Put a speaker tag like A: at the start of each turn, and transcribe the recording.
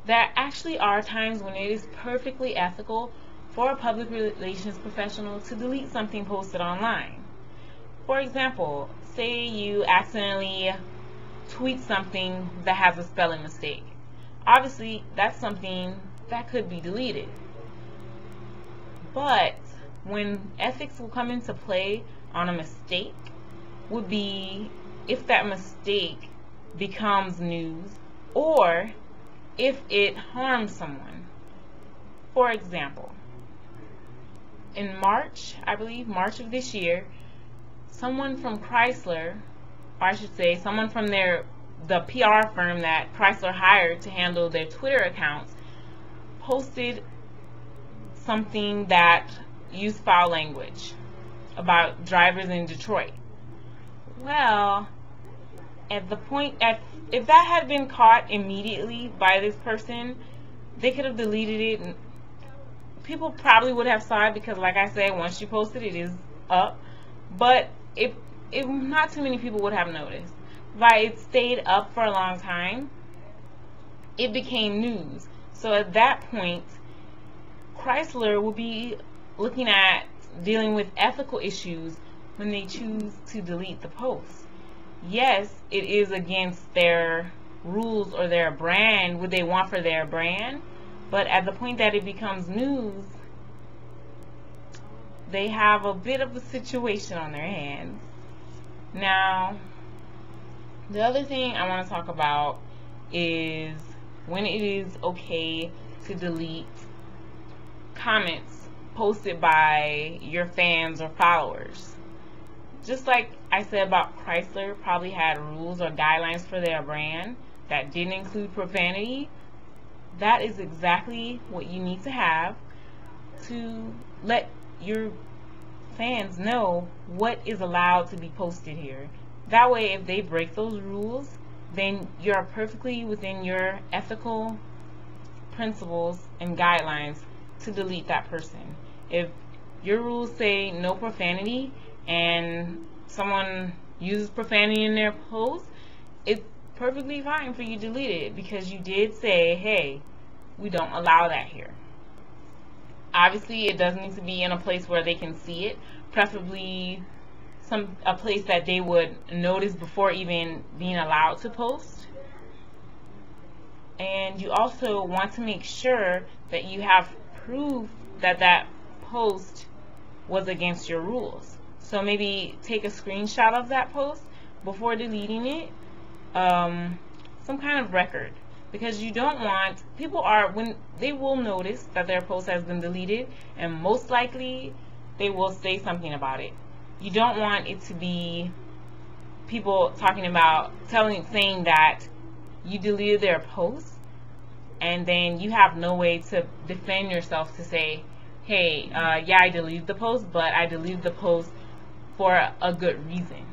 A: There actually are times when it is perfectly ethical for a public relations professional to delete something posted online. For example, say you accidentally tweet something that has a spelling mistake. Obviously, that's something that could be deleted. But when ethics will come into play on a mistake would be if that mistake becomes news or if it harms someone. For example, in March, I believe, March of this year, someone from Chrysler, or I should say someone from the PR firm that Chrysler hired to handle their Twitter accounts, posted something that used foul language about drivers in Detroit. Well, at the point, if that had been caught immediately by this person, they could have deleted it, and people probably would have saw it because, like I said, once you post it, it is up. But if not too many people would have noticed. But it stayed up for a long time, it became news. So at that point, Chrysler will be looking at dealing with ethical issues when they choose to delete the post. Yes, it is against their rules or their brand, what they want for their brand, but at the point that it becomes news, they have a bit of a situation on their hands. Now, the other thing I want to talk about is when it is okay to delete comments posted by your fans or followers. Just like I said about Chrysler probably had rules or guidelines for their brand that didn't include profanity, that is exactly what you need to have to let your fans know what is allowed to be posted here. That way, if they break those rules, then you're perfectly within your ethical principles and guidelines to delete that person. If your rules say no profanity and someone uses profanity in their post, it's perfectly fine for you to delete it because you did say, hey, we don't allow that here. Obviously, it does need to be in a place where they can see it, preferably a place that they would notice before even being allowed to post. And you also want to make sure that you have proof that that post was against your rules. So maybe take a screenshot of that post before deleting it, some kind of record, because you don't want when they will notice that their post has been deleted, and most likely they will say something about it. You don't want it to be people talking about saying that you deleted their post and then you have no way to defend yourself to say, hey, yeah, I deleted the post, but I deleted the post for a good reason.